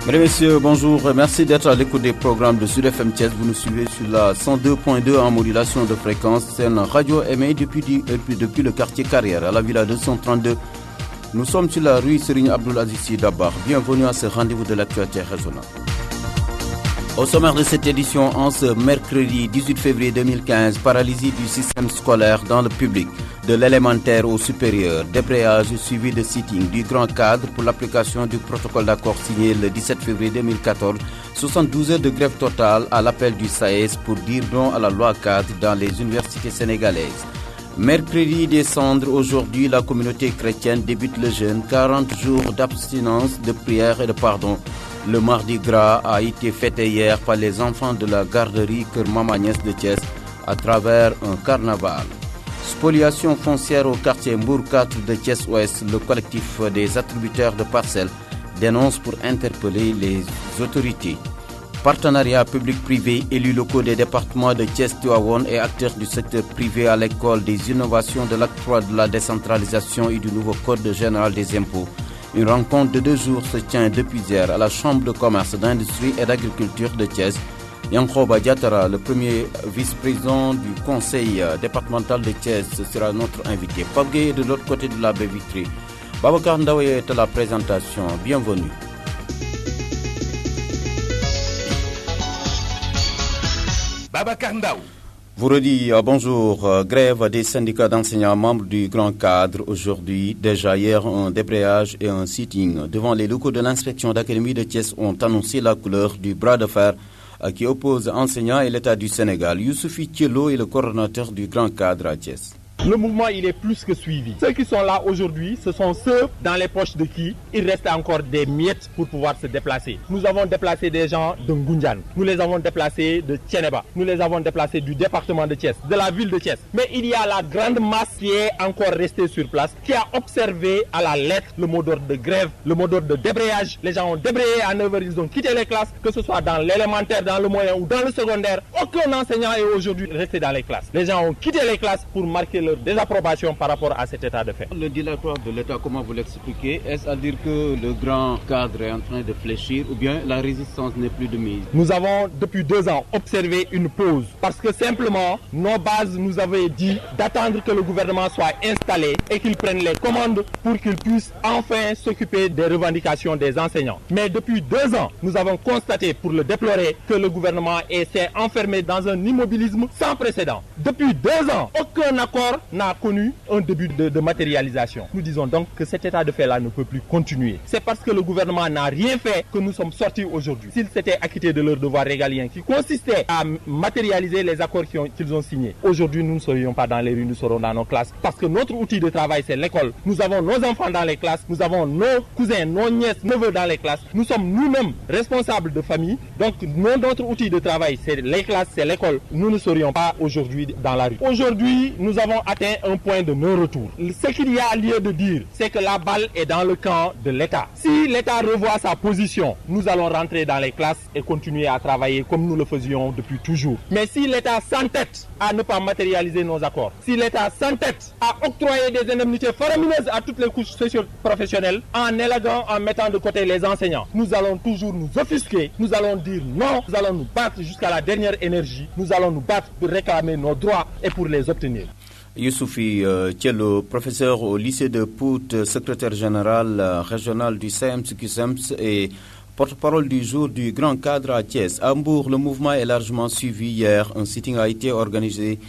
Mesdames et messieurs, bonjour. Merci d'être à l'écoute des programmes de Sud FM Thiès. Vous nous suivez sur la 102.2 en modulation de fréquence. C'est une radio émise depuis le quartier Carrière à la Villa 232. Nous sommes sur la rue Serigne Abdoul Aziz Dabakh. Bienvenue à ce rendez-vous de l'actualité régionale. Au sommaire de cette édition, en ce mercredi 18 février 2015, paralysie du système scolaire dans le public, de l'élémentaire au supérieur, débrayage suivi de sitting du grand cadre pour l'application du protocole d'accord signé le 17 février 2014, 72 heures de grève totale à l'appel du SAES pour dire non à la loi cadre dans les universités sénégalaises. Mercredi des cendres, aujourd'hui, la communauté chrétienne débute le jeûne, 40 jours d'abstinence, de prière et de pardon. Le mardi gras a été fêté hier par les enfants de la garderie Kër Mama Niass de Thiès à travers un carnaval. Spoliation foncière au quartier Mbour 4 de Thiès-Ouest, le collectif des attributeurs de parcelles dénonce pour interpeller les autorités. Partenariat public-privé, élus locaux des départements de Thiès-Tivaouane et acteurs du secteur privé à l'école des innovations de l'acte 3 de la décentralisation et du nouveau code général des impôts. Une rencontre de 2 jours se tient depuis hier à la Chambre de commerce, d'industrie et d'agriculture de Thiès. Yankhoba Diatara, le premier vice-président du conseil départemental de Thiès, sera notre invité. Pabgué de l'autre côté de la baie vitrée. Babacar Ndaouye est à la présentation. Bienvenue. Babacar Ndaou. Vous redis bonjour. Grève des syndicats d'enseignants membres du Grand Cadre aujourd'hui. Déjà hier, un débrayage et un sitting devant les locaux de l'inspection d'académie de Thiès ont annoncé la couleur du bras de fer qui oppose enseignants et l'État du Sénégal. Youssoufi Thiello est le coordonnateur du Grand Cadre à Thiès. Le mouvement, il est plus que suivi. Ceux qui sont là aujourd'hui, ce sont ceux dans les poches de qui il reste encore des miettes pour pouvoir se déplacer. Nous avons déplacé des gens de Ngoundiane, nous les avons déplacés de Thiénaba, nous les avons déplacés du département de Thiès, de la ville de Thiès. Mais il y a la grande masse qui est encore restée sur place, qui a observé à la lettre le mot d'ordre de grève, le mot d'ordre de débrayage. Les gens ont débrayé à 9h, ils ont quitté les classes, que ce soit dans l'élémentaire, dans le moyen ou dans le secondaire. Aucun enseignant est aujourd'hui resté dans les classes. Les gens ont quitté les classes pour marquer leur désapprobation par rapport à cet état de fait. Le dilatoire de l'État, comment vous l'expliquez? Est-ce à dire que le grand cadre est en train de fléchir ou bien la résistance n'est plus de mise? Nous avons depuis 2 ans observé une pause parce que simplement nos bases nous avaient dit d'attendre que le gouvernement soit installé et qu'il prenne les commandes pour qu'il puisse enfin s'occuper des revendications des enseignants. Mais depuis 2 ans, nous avons constaté pour le déplorer que le gouvernement s'est enfermé dans un immobilisme sans précédent. Depuis 2 ans, aucun accord n'a connu un début de matérialisation. Nous disons donc que cet état de fait-là ne peut plus continuer. C'est parce que le gouvernement n'a rien fait que nous sommes sortis aujourd'hui. S'ils s'étaient acquittés de leur devoir régalien qui consistait à matérialiser les accords qu'ils ont signés, aujourd'hui nous ne serions pas dans les rues, nous serons dans nos classes parce que notre outil de travail c'est l'école. Nous avons nos enfants dans les classes, nous avons nos cousins, nos nièces, neveux dans les classes. Nous sommes nous-mêmes responsables de famille. Donc notre outil de travail c'est les classes, c'est l'école. Nous ne serions pas aujourd'hui dans la rue. Aujourd'hui, nous avons atteint un point de non-retour. Ce qu'il y a lieu de dire, c'est que la balle est dans le camp de l'État. Si l'État revoit sa position, nous allons rentrer dans les classes et continuer à travailler comme nous le faisions depuis toujours. Mais si l'État s'entête à ne pas matérialiser nos accords, si l'État s'entête à octroyer des indemnités faramineuses à toutes les couches socio-professionnelles, en élaguant, en mettant de côté les enseignants, nous allons toujours nous offusquer, nous allons dire non, nous allons nous battre jusqu'à la dernière énergie, nous allons nous battre pour réclamer nos droits et pour les obtenir. Youssoufi Thiello, professeur au lycée de Pout, secrétaire général régional du CEMS et porte-parole du jour du Grand Cadre à Thiès. À Mbour, le mouvement est largement suivi hier. Un sitting a été organisé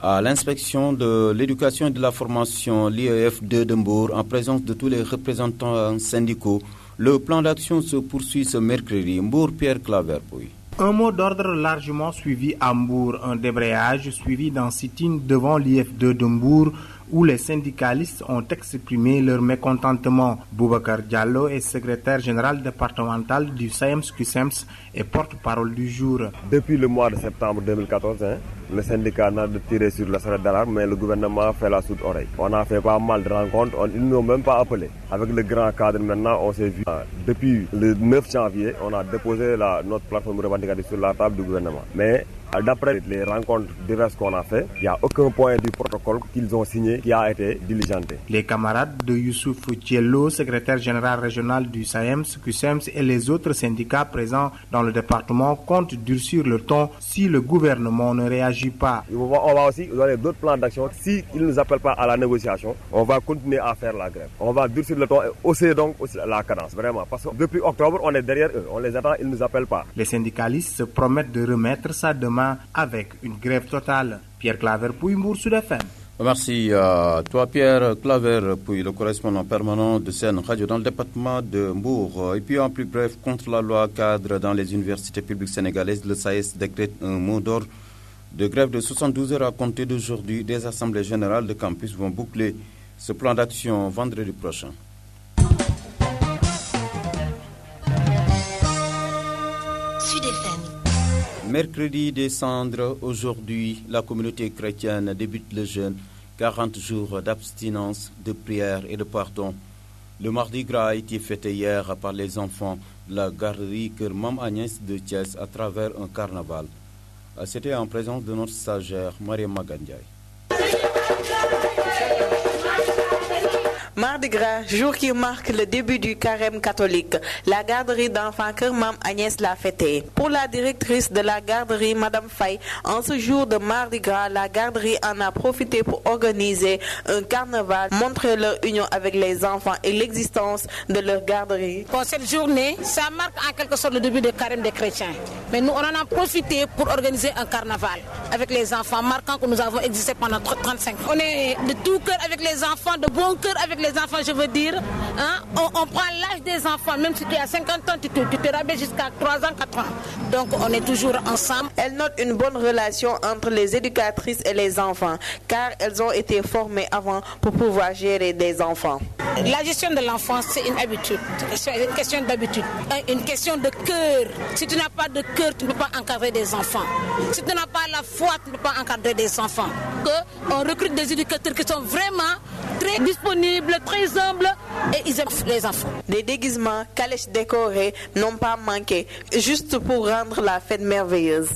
à l'inspection de l'éducation et de la formation, l'IEF 2 de Mbour, en présence de tous les représentants syndicaux. Le plan d'action se poursuit ce mercredi. Mbour, Pierre Claver-Pouy. Un mot d'ordre largement suivi à Mbour, un débrayage suivi d'un sit-in devant l'IF2 de Mbour où les syndicalistes ont exprimé leur mécontentement. Boubacar Diallo est secrétaire général départemental du SAEMS-QSEMS et porte-parole du jour. Depuis le mois de septembre 2014, le syndicat n'a de tiré sur la sonnette d'alarme, mais le gouvernement fait la sourde oreille. On a fait pas mal de rencontres, ils ne nous ont même pas appelé. Avec le grand cadre maintenant, on s'est vu. Depuis le 9 janvier, on a déposé notre plateforme revendicative sur la table du gouvernement. Mais D'après les rencontres diverses qu'on a fait, il n'y a aucun point du protocole qu'ils ont signé qui a été diligenté. Les camarades de Youssouf Diallo, secrétaire général régional du SAEMS, QSEMS et les autres syndicats présents dans le département comptent durcir le ton si le gouvernement ne réagit pas. On va aussi donner d'autres plans d'action. S'ils ne nous appellent pas à la négociation, on va continuer à faire la grève. On va durcir le ton et hausser donc aussi la cadence, vraiment. Parce que depuis octobre, on est derrière eux. On les attend, ils ne nous appellent pas. Les syndicalistes se promettent de remettre ça demain avec une grève totale. Pierre Claver, Mbour, Sud FM. Merci à toi, Pierre Claver, puis le correspondant permanent de Sen Radio dans le département de Mbour. Et puis, en plus bref, contre la loi cadre dans les universités publiques sénégalaises, le SAES décrète un mot d'ordre de grève de 72 heures à compter d'aujourd'hui. Des assemblées générales de campus vont boucler ce plan d'action vendredi prochain. Mercredi des cendres, aujourd'hui, la communauté chrétienne débute le jeûne, 40 jours d'abstinence, de prière et de pardon. Le Mardi Gras a été fêté hier par les enfants de la garderie Kër Mam Agnès de Thiès à travers un carnaval. C'était en présence de notre stagiaire, Maria Magandiaï. Mardi Gras, jour qui marque le début du carême catholique, la garderie d'enfants Kër Mam Agnès l'a fêté. Pour la directrice de la garderie, Madame Faye, en ce jour de Mardi Gras, la garderie en a profité pour organiser un carnaval, montrer leur union avec les enfants et l'existence de leur garderie. Pour cette journée, ça marque en quelque sorte le début du carême des chrétiens. Mais nous, on en a profité pour organiser un carnaval avec les enfants, marquant que nous avons existé pendant 35 ans. On est de tout cœur avec les enfants, de bon cœur avec les enfants, je veux dire. Hein? On prend l'âge des enfants, même si tu as 50 ans, tu te rabaisses jusqu'à 3 ans, 4 ans. Donc on est toujours ensemble. Elle note une bonne relation entre les éducatrices et les enfants, car elles ont été formées avant pour pouvoir gérer des enfants. La gestion de l'enfant, c'est une habitude, c'est une question d'habitude, une question de cœur. Si tu n'as pas de cœur, tu ne peux pas encadrer des enfants. Si tu n'as pas la foi, tu ne peux pas encadrer des enfants. On recrute des éducateurs qui sont vraiment très disponibles, très humbles et ils aiment les enfants. Des déguisements, calèches décorées n'ont pas manqué, juste pour rendre la fête merveilleuse.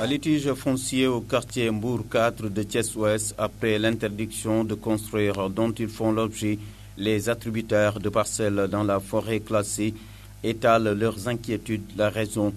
Un litige foncier au quartier Mbour 4 de Thiès-Ouest après l'interdiction de construire dont ils font l'objet les attributaires de parcelles dans la forêt classée étalent leurs inquiétudes, la raison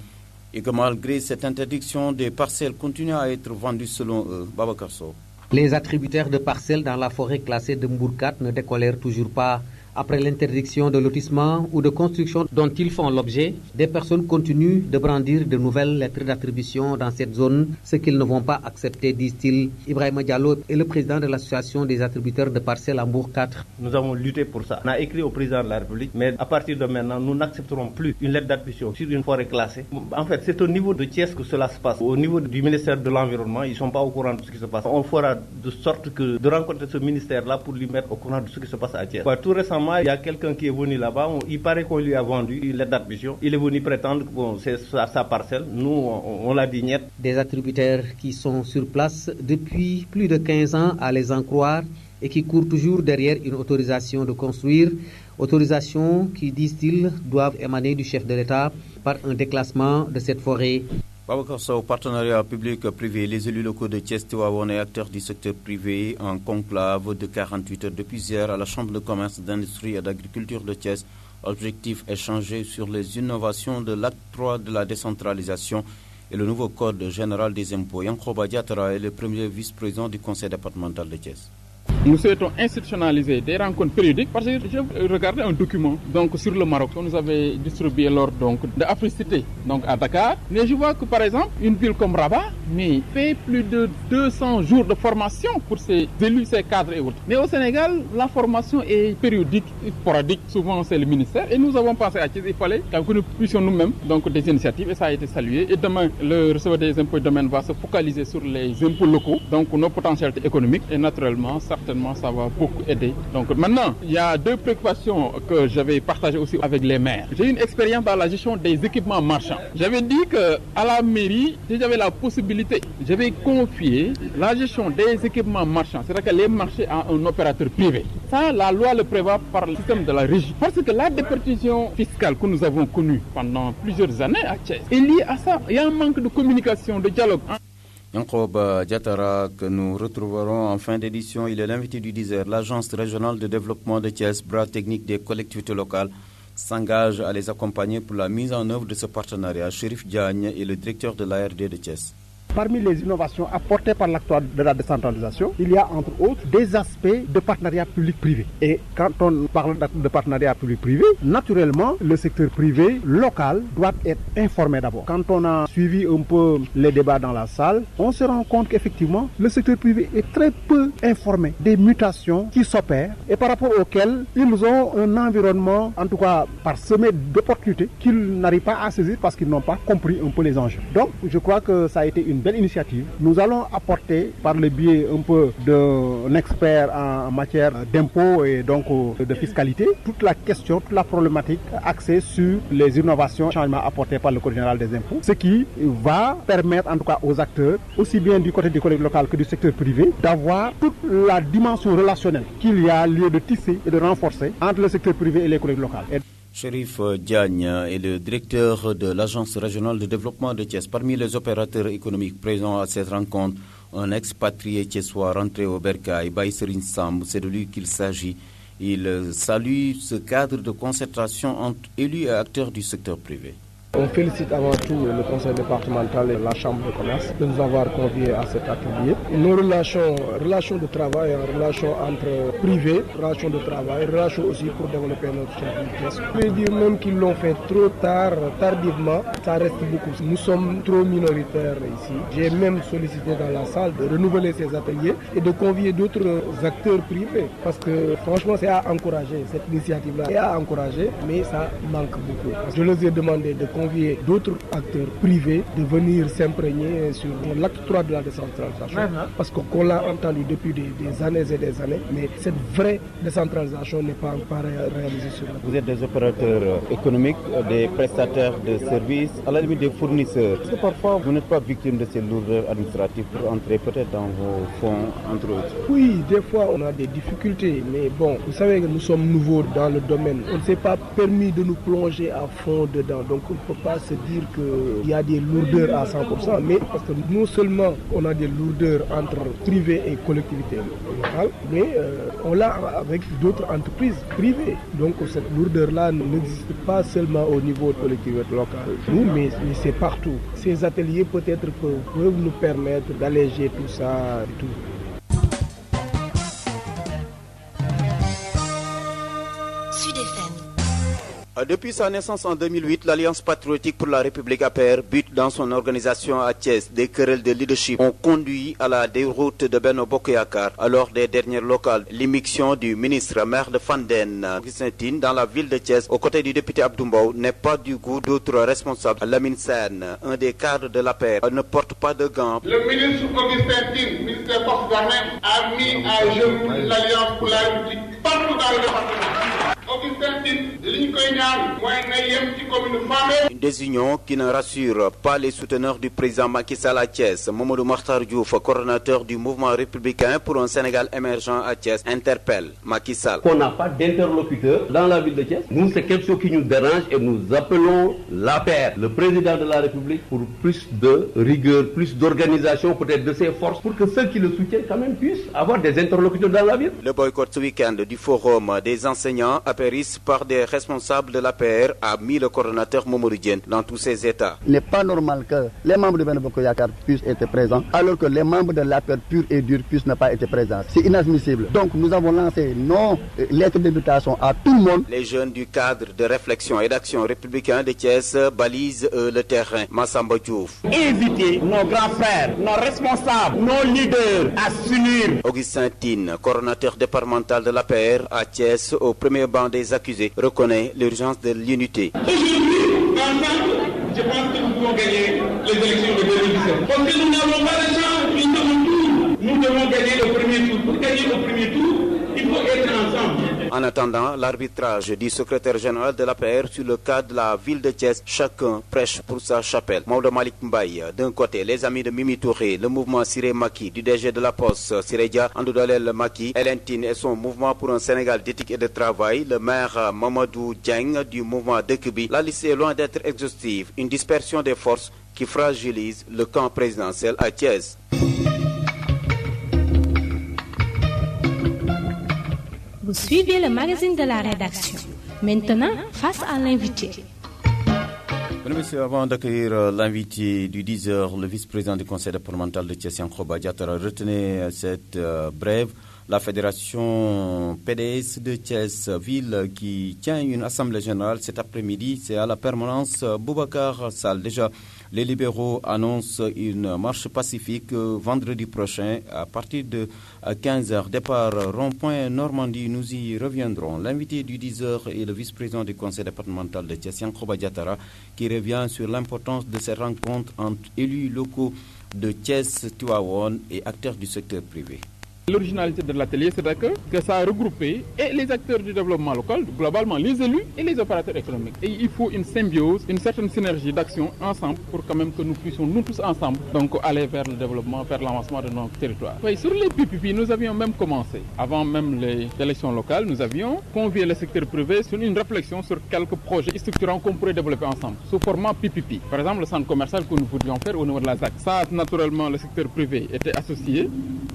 et que malgré cette interdiction, des parcelles continuent à être vendues selon eux. Babacar Sow. Les attributaires de parcelles dans la forêt classée de Mbour 4 ne décolèrent toujours pas. Après l'interdiction de lotissement ou de construction dont ils font l'objet, des personnes continuent de brandir de nouvelles lettres d'attribution dans cette zone, ce qu'ils ne vont pas accepter, disent-ils. Ibrahima Diallo est le président de l'association des attributeurs de parcelles à Mbour 4. Nous avons lutté pour ça. On a écrit au président de la République, mais à partir de maintenant, nous n'accepterons plus une lettre d'attribution sur une forêt classée. En fait, c'est au niveau de Thiès que cela se passe. Au niveau du ministère de l'Environnement, ils ne sont pas au courant de ce qui se passe. On fera de sorte que de rencontrer ce ministère-là pour lui mettre au courant de ce qui se passe à Thiès. Tout récemment, il y a quelqu'un qui est venu là-bas, il paraît qu'on lui a vendu une lettre d'attribution. Il est venu prétendre que c'est sa parcelle. Nous, on l'a dit niet. Des attributaires qui sont sur place depuis plus de 15 ans, à les en croire, et qui courent toujours derrière une autorisation de construire. Autorisation qui, disent-ils, doivent émaner du chef de l'État par un déclassement de cette forêt. Au partenariat public-privé, les élus locaux de Thiès-Tivaouane et acteurs du secteur privé en conclave de 48 heures depuis hier à la Chambre de commerce, d'industrie et d'agriculture de Thiès. Objectif échanger sur les innovations de l'acte 3 de la décentralisation et le nouveau code général des impôts. Yankhoba Diatara est le premier vice-président du conseil départemental de Thiès. Nous souhaitons institutionnaliser des rencontres périodiques parce que je regardais un document donc, sur le Maroc qu'on nous avait distribué lors de Africité donc à Dakar. Mais je vois que par exemple, une ville comme Rabat fait plus de 200 jours de formation pour ses élus, ses cadres et autres. Mais au Sénégal, la formation est périodique, sporadique. Souvent, c'est le ministère. Et nous avons pensé à Thiès, il fallait que nous puissions nous-mêmes donc des initiatives et ça a été salué. Et demain, le receveur des impôts et domaines va se focaliser sur les impôts locaux, donc nos potentialités économiques et naturellement, certainement, ça va beaucoup aider. Donc maintenant, il y a deux préoccupations que j'avais partagées aussi avec les maires. J'ai une expérience dans la gestion des équipements marchands. J'avais dit qu'à la mairie, si j'avais la possibilité responsabilité. Je vais confier la gestion des équipements marchands, c'est-à-dire que les marchés à un opérateur privé. Ça, la loi le prévoit par le système de la régie. Parce que la déperdition fiscale que nous avons connue pendant plusieurs années à Thiès est liée à ça. Il y a un manque de communication, de dialogue. Yankob Diatara, que nous retrouverons en fin d'édition, il est l'invité du 10h. L'Agence régionale de développement de Thiès, bras technique des collectivités locales, s'engage à les accompagner pour la mise en œuvre de ce partenariat. Chérif Diagne est le directeur de l'ARD de Thiès. Parmi les innovations apportées par l'acte de la décentralisation, il y a entre autres des aspects de partenariat public-privé. Et quand on parle de partenariat public-privé, naturellement, le secteur privé local doit être informé d'abord. Quand on a suivi un peu les débats dans la salle, on se rend compte qu'effectivement, le secteur privé est très peu informé des mutations qui s'opèrent et par rapport auxquelles ils ont un environnement, en tout cas parsemé d'opportunités qu'ils n'arrivent pas à saisir parce qu'ils n'ont pas compris un peu les enjeux. Donc, je crois que ça a été une belle initiative. Nous allons apporter par le biais un peu d'un expert en matière d'impôts et donc de fiscalité toute la question, toute la problématique axée sur les innovations, changements apportés par le Code général des impôts, ce qui va permettre en tout cas aux acteurs, aussi bien du côté du collège local que du secteur privé, d'avoir toute la dimension relationnelle qu'il y a lieu de tisser et de renforcer entre le secteur privé et les collèges locaux. Chérif Diagne est le directeur de l'Agence régionale de développement de Thiès. Parmi les opérateurs économiques présents à cette rencontre, un expatrié thiessois rentré au Bercail, Baïserine Sam, c'est de lui qu'il s'agit. Il salue ce cadre de concertation entre élus et acteurs du secteur privé. On félicite avant tout le conseil départemental et la chambre de commerce de nous avoir conviés à cet atelier. Nos relations de travail, relations entre privés, relations de travail, relations aussi pour développer notre service. Je peux dire même qu'ils l'ont fait trop tard, tardivement, ça reste beaucoup. Nous sommes trop minoritaires ici. J'ai même sollicité dans la salle de renouveler ces ateliers et de convier d'autres acteurs privés parce que franchement c'est à encourager, cette initiative-là est à encourager, mais ça manque beaucoup. Je leur ai demandé de convier d'autres acteurs privés de venir s'imprégner sur l'acte 3 de la décentralisation. Parce qu'on l'a entendu depuis des années et des années, mais cette vraie décentralisation n'est pas encore réalisée sur la. Vous êtes des opérateurs économiques, des prestataires de services, à la limite des fournisseurs. Est-ce que parfois vous n'êtes pas victime de ces lourdeurs administratives pour entrer peut-être dans vos fonds, entre autres? Oui, des fois on a des difficultés, mais bon, vous savez que nous sommes nouveaux dans le domaine. On ne s'est pas permis de nous plonger à fond dedans, donc on ne peut pas se dire qu'il y a des lourdeurs à 100%, mais parce que non seulement on a des lourdeurs entre privés et collectivités locales, mais on l'a avec d'autres entreprises privées. Donc cette lourdeur-là n'existe pas seulement au niveau de collectivités locales, mais c'est partout. Ces ateliers peut-être peuvent nous permettre d'alléger tout ça et tout. Depuis sa naissance en 2008, l'Alliance patriotique pour la République APR bute dans son organisation à Thiès. Des querelles de leadership ont conduit à la déroute de Benno Bokk Yakaar. Alors des dernières locales, l'immixtion du ministre maire de Fandène, Augustin Tine, dans la ville de Thiès, aux côtés du député Abdou Mbow, n'est pas du goût d'autres responsables. Lamine Sène, un des cadres de l'APR, ne porte pas de gants. Le ministre Augustin Tine, ministre des Forces armées, a mis à genoux l'Alliance pour la République partout dans le département. Augustin Tine, une désunion qui ne rassure pas les souteneurs du président Macky Sall à Thiès. Mamadou Makhtar Diouf, coordonnateur du mouvement républicain pour un Sénégal émergent à Thiès, interpelle Macky Sall. On n'a pas d'interlocuteur dans la ville de Thiès. Nous, c'est quelque chose qui nous dérange et nous appelons l'APR, le président de la République, pour plus de rigueur, plus d'organisation, peut-être de ses forces, pour que ceux qui le soutiennent quand même puissent avoir des interlocuteurs dans la ville. Le boycott ce week-end du forum des enseignants apéris par des responsables de l'APR a mis le coordonnateur Mamadou Diène dans tous ses états. Il n'est pas normal que les membres de Benno Bokk Yakaar puissent être présents alors que les membres de l'APR pur et dur puissent ne pas être présents. C'est inadmissible. Donc nous avons lancé nos lettres d'invitation à tout le monde. Les jeunes du cadre de réflexion et d'action républicain de Thiès balisent le terrain. Massamba Diouf. Inviter nos grands frères, nos responsables, nos leaders à s'unir. Augustin Tine, coordonnateur départemental de l'APR à Thiès, au premier banc des accusés, reconnaît l'urgence de l'unité. Aujourd'hui, ensemble, je pense que nous pouvons gagner les élections de 2017. Parce que nous n'avons pas de chance au second tour. Nous devons gagner le premier tour. Pour gagner le premier tour, il faut être ensemble. En attendant l'arbitrage du secrétaire général de l'APR sur le cas de la ville de Thiès, chacun prêche pour sa chapelle. Maodo Malik Mbaye, d'un côté, les amis de Mimi Touré, le mouvement Siré Maki, du DG de la Poste, Sirédia Andoudalel Maki, Elentine et son mouvement pour un Sénégal d'éthique et de travail, le maire Mamadou Dieng du mouvement Dekebi. La liste est loin d'être exhaustive. Une dispersion des forces qui fragilise le camp présidentiel à Thiès. Vous suivez le magazine de la rédaction. Maintenant, face à l'invité. Mesdames et messieurs, avant d'accueillir l'invité du 10h, le vice-président du conseil départemental de Thiès, Yankhoba Diatara, retenez cette brève. La fédération PDS de Thiès-Ville qui tient une assemblée générale cet après-midi, c'est à la permanence Boubacar Sall. Déjà, les libéraux annoncent une marche pacifique vendredi prochain à partir de 15h. Départ rond-point Normandie, nous y reviendrons. L'invité du 10h est le vice-président du conseil départemental de Thiès, Yankhoba Diatara, qui revient sur l'importance de ces rencontres entre élus locaux de Thiès-Tivaouane et acteurs du secteur privé. L'originalité de l'atelier, c'est que ça a regroupé et les acteurs du développement local, globalement les élus et les opérateurs économiques. Et il faut une symbiose, une certaine synergie d'action ensemble pour quand même que nous puissions, nous tous ensemble, donc aller vers le développement, vers l'avancement de notre territoire. Oui, sur les PPP, nous avions même commencé. Avant même les élections locales, nous avions convié le secteur privé sur une réflexion sur quelques projets structurants qu'on pourrait développer ensemble, sous format PPP. Par exemple, le centre commercial que nous voulions faire au niveau de la ZAC. Ça, naturellement, le secteur privé était associé,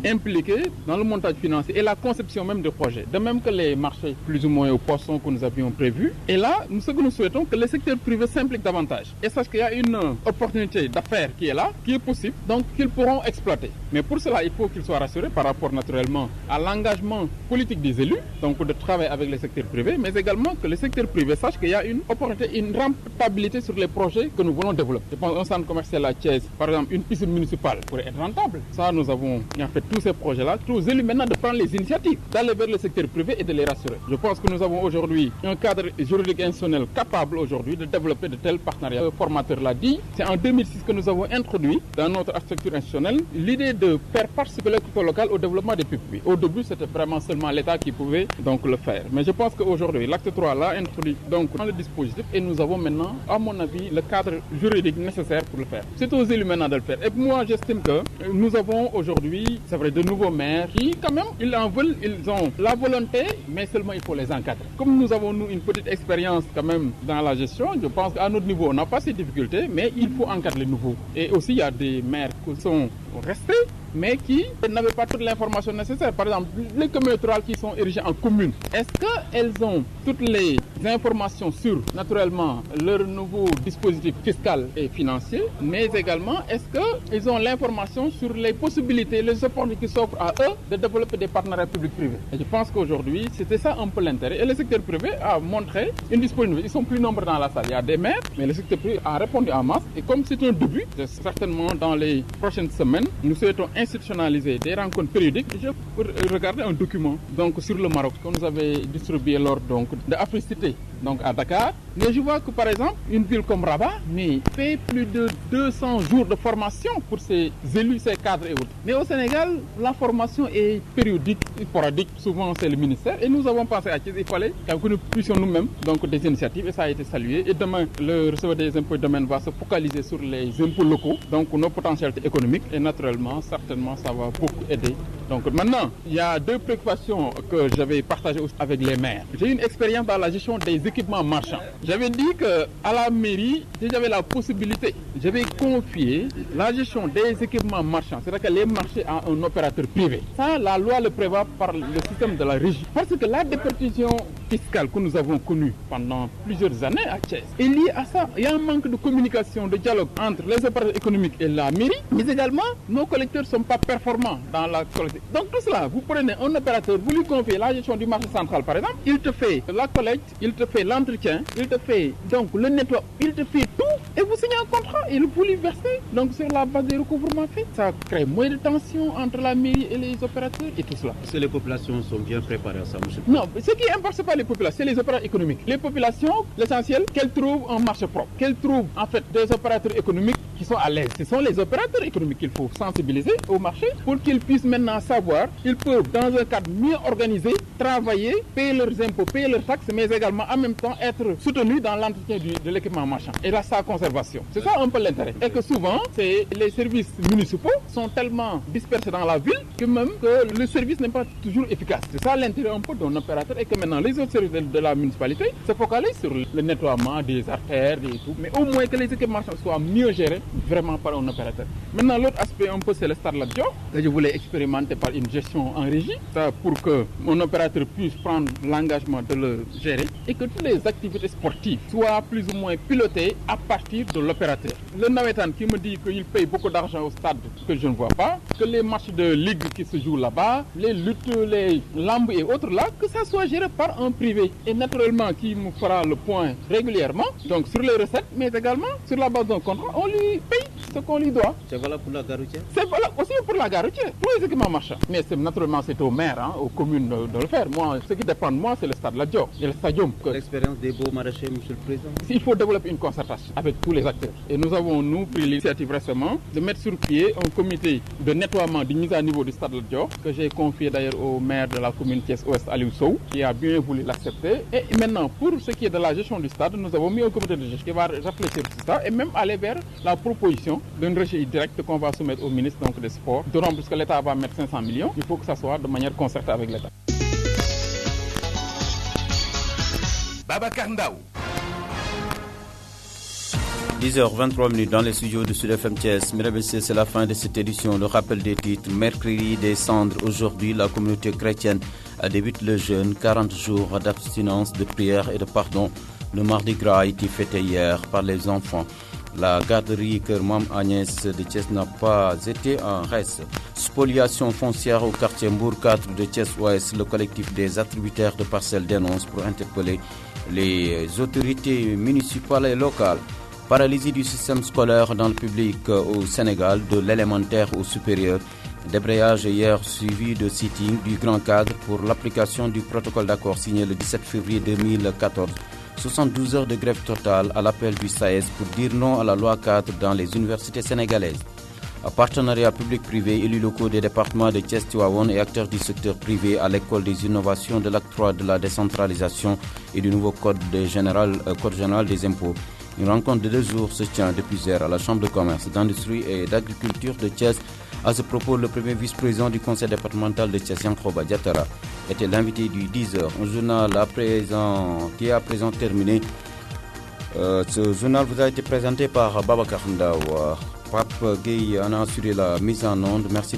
impliqué dans le montage financier et la conception même de projets. De même que les marchés plus ou moins au poisson que nous avions prévus. Et là, ce que nous souhaitons, que le secteur privé s'implique davantage. Et sache qu'il y a une opportunité d'affaires qui est là, qui est possible, donc qu'ils pourront exploiter. Mais pour cela, il faut qu'ils soient rassurés par rapport naturellement à l'engagement politique des élus, donc de travailler avec le secteur privé, mais également que le secteur privé sache qu'il y a une opportunité, une rentabilité sur les projets que nous voulons développer. Je pense un centre commercial à Thiès, par exemple une piscine municipale pourrait être rentable. Ça, nous avons fait tous ces projets-là, aux élus maintenant de prendre les initiatives, d'aller vers le secteur privé et de les rassurer. Je pense que nous avons aujourd'hui un cadre juridique institutionnel capable aujourd'hui de développer de tels partenariats. Le formateur l'a dit, c'est en 2006 que nous avons introduit dans notre architecture institutionnelle l'idée de faire participer le secteur local au développement des PPP. Au début, c'était vraiment seulement l'État qui pouvait donc le faire. Mais je pense qu'aujourd'hui, l'acte 3 l'a introduit donc dans le dispositif et nous avons maintenant, à mon avis, le cadre juridique nécessaire pour le faire. C'est aux élus maintenant de le faire. Et moi, j'estime que nous avons aujourd'hui, c'est vrai, de nouveaux maires qui, quand même, ils en veulent, ils ont la volonté, mais seulement il faut les encadrer. Comme nous avons, nous, une petite expérience quand même dans la gestion, je pense qu'à notre niveau, on n'a pas ces difficultés, mais il faut encadrer les nouveaux. Et aussi, il y a des maires qui sont restés, mais qui n'avaient pas toute l'information nécessaire. Par exemple, les communes rurales qui sont érigées en communes, est-ce qu'elles ont toutes les informations sur, naturellement, leur nouveau dispositif fiscal et financier, mais également, est-ce qu'elles ont l'information sur les possibilités, les opportunités qui s'offrent à eux de développer des partenariats publics-privés. Et je pense qu'aujourd'hui, c'était ça un peu l'intérêt. Et le secteur privé a montré une disponibilité. Ils sont plus nombreux dans la salle. Il y a des maires, mais le secteur privé a répondu en masse. Et comme c'est un début, certainement dans les prochaines semaines, nous souhaitons institutionnaliser des rencontres périodiques. Je peux regarder un document donc, sur le Maroc que nous avons distribué lors donc, de Africité donc à Dakar. Mais je vois que par exemple, une ville comme Rabat fait plus de 200 jours de formation pour ses élus, ses cadres et autres. Mais au Sénégal, la formation est périodique, sporadique. Souvent, c'est le ministère. Et nous avons pensé à qu'il fallait que nous puissions nous-mêmes donc des initiatives et ça a été salué. Et demain, le receveur des impôts et domaines va se focaliser sur les impôts locaux, donc nos potentialités économiques. Et naturellement, certainement, ça va beaucoup aider. Donc maintenant, il y a deux préoccupations que j'avais partagées avec les maires. J'ai une expérience dans la gestion des équipements marchands. J'avais dit qu'à la mairie, si j'avais la possibilité, je vais confier la gestion des équipements marchands, c'est-à-dire que les marchés à un opérateur privé. Ça, la loi le prévoit par le système de la régie. Parce que la déperdition fiscale que nous avons connue pendant plusieurs années à Thiès est liée à ça. Il y a un manque de communication, de dialogue entre les opérateurs économiques et la mairie, mais également, nos collecteurs ne sont pas performants dans la collecte. Donc tout cela, vous prenez un opérateur, vous lui confiez la gestion du marché central par exemple, il te fait la collecte, il te fait l'entretien, il te fait donc le nettoyage, il te fait tout et vous signez un contrat et vous lui versez donc sur la base des recouvrements faits. Ça crée moins de tension entre la mairie et les opérateurs et tout cela. Est-ce que les populations sont bien préparées à ça, monsieur? Non, ce qui importe, ce n'est pas les populations, c'est les opérateurs économiques. Les populations, l'essentiel, qu'elles trouvent un marché propre, qu'elles trouvent en fait des opérateurs économiques qui sont à l'aise. Ce sont les opérateurs économiques qu'il faut sensibiliser au marché pour qu'ils puissent maintenant savoir, ils peuvent dans un cadre mieux organisé, travailler, payer leurs impôts, payer leurs taxes, mais également en même temps être soutenus dans l'entretien de l'équipement marchand et la sa conservation. C'est ça un peu l'intérêt. Et que souvent, les services municipaux sont tellement dispersés dans la ville que même que le service n'est pas toujours efficace. C'est ça l'intérêt un peu d'un opérateur et que maintenant les autres services de la municipalité se focalisent sur le nettoiement des artères et tout, mais au moins que les équipements marchands soient mieux gérés vraiment par un opérateur. Maintenant, l'autre aspect un peu, c'est le Stade Lat Dior que je voulais expérimenter par une gestion en régie, ça pour que mon opérateur puisse prendre l'engagement de le gérer et que toutes les activités sportives soient plus ou moins pilotées à partir de l'opérateur. Le Nawetan qui me dit qu'il paye beaucoup d'argent au stade que je ne vois pas, que les matchs de ligue qui se jouent là-bas, les luttes, les lambes et autres là, que ça soit géré par un privé et naturellement qui nous fera le point régulièrement, donc sur les recettes, mais également sur la base d'un contrat, on lui paye ce qu'on lui doit. C'est valable pour la gare routière? C'est valable aussi pour la gare routière, pour les équipements marchands. Mais naturellement, c'est au maire, aux communes de le faire. Moi, ce qui dépend de moi, c'est le Stade Lat Dior et le stadium. L'expérience des beaux maraîchers, monsieur le président? Il faut développer une concertation avec tous les acteurs. Et nous avons, pris l'initiative récemment de mettre sur pied un comité de nettoiement, de mise à niveau du Stade Lat Dior, que j'ai confié d'ailleurs au maire de la commune Thiès-Ouest, Aliou Sow, qui a bien voulu l'accepter. Et maintenant, pour ce qui est de la gestion du stade, nous avons mis un comité de gestion qui va réfléchir sur ça et même aller vers la proposition d'une rejet directe qu'on va soumettre au ministre des Sports. D'autant plus que l'État va mettre 500 millions, il faut que ça soit de manière concertée avec l'État. Babacar Ndaw. 10h23 dans les studios de Sud FM Thiès. Mesdames et messieurs, c'est la fin de cette édition. Le rappel des titres. Mercredi des cendres. Aujourd'hui, la communauté chrétienne débute le jeûne. 40 jours d'abstinence, de prière et de pardon. Le Mardi Gras a été fêté hier par les enfants. La garderie Kër Mam Agnès de Thiès n'a pas été en reste. Spoliation foncière au quartier Mbour 4 de Thiès-Ouest. Le collectif des attributaires de parcelles dénonce pour interpeller les autorités municipales et locales. Paralysie du système scolaire dans le public au Sénégal, de l'élémentaire au supérieur. Débrayage hier suivi de sitting du grand cadre pour l'application du protocole d'accord signé le 17 février 2014. 72 heures de grève totale à l'appel du SAES pour dire non à la loi cadre dans les universités sénégalaises. Un partenariat public-privé, élus locaux des départements de Thiès-Tivaouane et acteurs du secteur privé à l'école des innovations de l'acte 3 de la décentralisation et du nouveau code général des impôts. Une rencontre de 2 jours se tient depuis hier à la Chambre de commerce, d'industrie et d'agriculture de Thiès. À ce propos, le premier vice-président du conseil départemental de Thiès, Yankhoba Diatara, était l'invité du 10h. Un journal qui est à présent terminé. Ce journal vous a été présenté par Babacar Ndaw. Pape Gueye en a assuré la mise en onde. Merci.